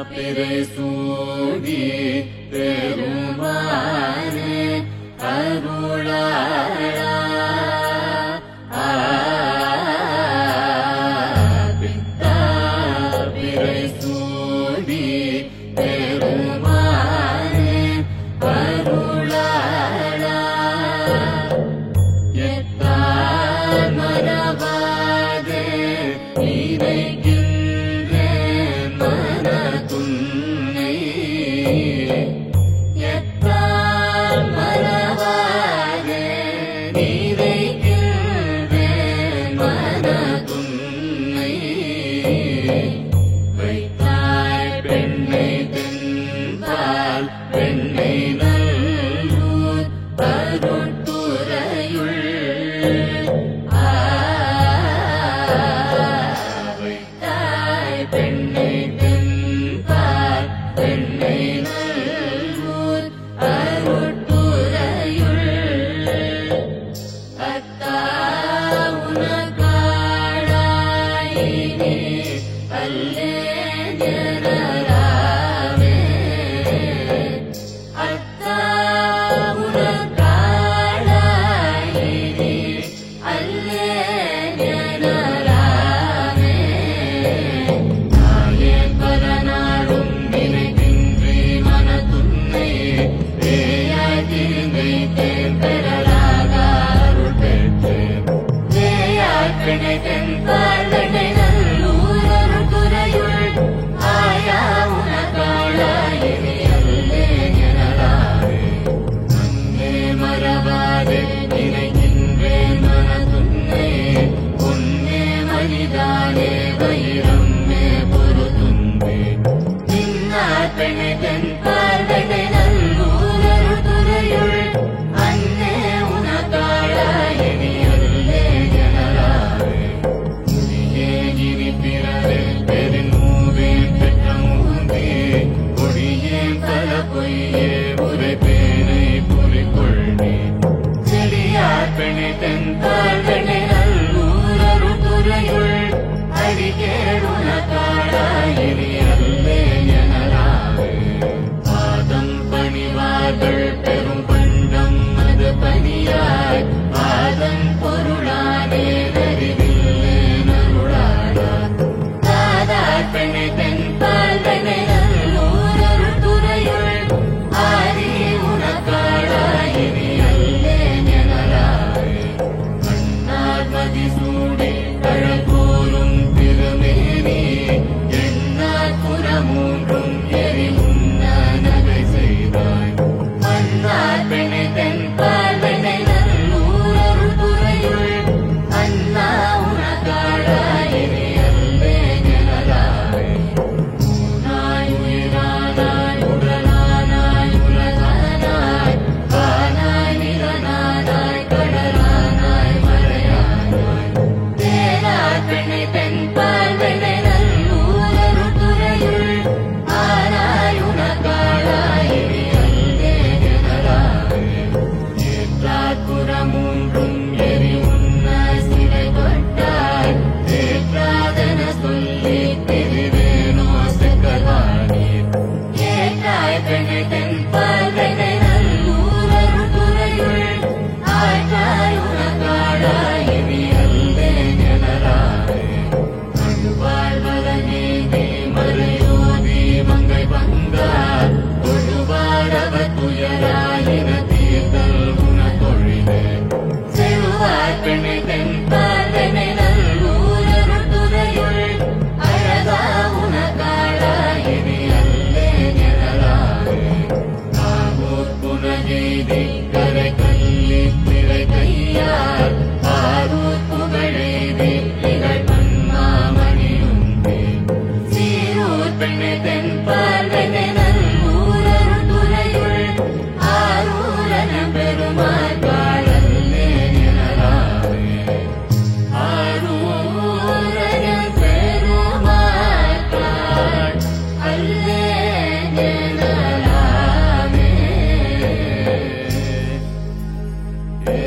பிறை சூடி பெருமானே அருளாளா பிறை சூடி பெருமானே அருளாளா எத்தான் மறவாதே இறைகின்றேன் மனதுன்னை எத்தான் மறவாதே இறைகின்றேன் மனதுன்னை வைத்தாய் பெண்ணை தென்பால் பெண்ணை நல்லூர் அருட்துறையுள் வைத்தாய் பெண்ணை தென்பால் பெண்ணை நல்லூர் அருட்துறையுள் அத்தா உனக்காளாயினே அல்லே ஜனராவே அத்தா உனக்காளாயினே அல்லே ஜனராவே நாயே பரநாளும் நினைக்கின்றே மனதுன்னை வேயாய் திருந்தைத்தேன் பெறலாக அருள் பெற்றேன் வேயாய் பிணை தென்பால் வெண்ணை நல்லூர் அருட்துறையுள் ஆயா உனக்காளாயினே அல்லே ஜனராவே அன்னே மறவாதே நினைக்கின்றேன் மனதுன்னை உன்னே மனிதானே வைரம்மே பொருதும்பே நின்னார் பெண்ணை தென்பால் வெண்ணை நல்லூர் அருட்துறையுள் அன்னே உனக்காளாயினே அல்லே ஜனராவே முடியே இனி பிறவே பெருநூவே பெற்ற மூந்தே கொடியே பல பொய்யே உரைப்பேனை புரிகொள்வே செடியார் பெண்ணை தென்பால் வெண்ணை நல்லூர் அருட்துறையுள் அடிகேள் உனக்காளாயினே அல்லே ஜனராவே பாதம் பணிவார்கள் பெரும் பண்டம் அது பணியாய் பாதம் பொருளானே அறிவில்லே நருளாடா தாதார் பெண்ணை தென்பால் வெண்ணை நல்லூர் அருட்துறையுள் ஆரி உனக்காளாயினே அல்லே ஜனராவே கண்ணார் மதிசூடி கழகோலும் திருமேனி எண்ணார் புறமூன்றும் எரி உண்ண நகை செய்தாய் மன்னார் பெண்ணை தென்பால் வெண்ணை நல்லூர் அருட்துறையுள் அண்ணா உனக்காளாயினே அல்லே ஜனராவே ஊனாய் உயிரானாய் உடலானாய் உலகானாய் வானாய் நிலனானாய் கடலானாய் மலையானாய் தேனார் பெண்ணை தென்பால் வெண்ணை நல்லூர் அருட்துறையுள் ஆனாய் உனக்காளாயினே அல்லே ஜனராவே ஏற்றார் புறமூன்றும் எரி உண்ண சிறை கொட்டாய் தேற்றாதென சொல்லி பிரிவேனோ செக்கல்வானீர் ஏற்றாய் பெண்ணை தென்பால் வெண்ணை நல்லூர் அருட்துறையுள் ஆற்றாய் உனக்காளாயினே அல்லே ஜனராவே அழுவாள் வலநீதி மறையோதி மங்கை வந்தார் தொழுவாரவர் துயராயின தீர்த்தல் உனக்கொழிலே செழுவார் பெண்ணை தென்பால் வெண்ணை நல்லூர் அருட்துறையுள் அழகா உனக்காளாயினே அல்லே ஜனராவே காவூர் புனகெய்தி கரை கல்லி திரை கையார் ஆரூர் புகழெய்தி திகழ் பன்மாமணியுந்தே சீரூர் பெண்ணை தென்பால் வெண்ணை நல்லூர் அருட்துறையுள் ஆரூரன பெருமாள் காளல்லே ஜனராவே ஆரூரன பெருமாள் காள் அல்லே ஜனராவே ஏ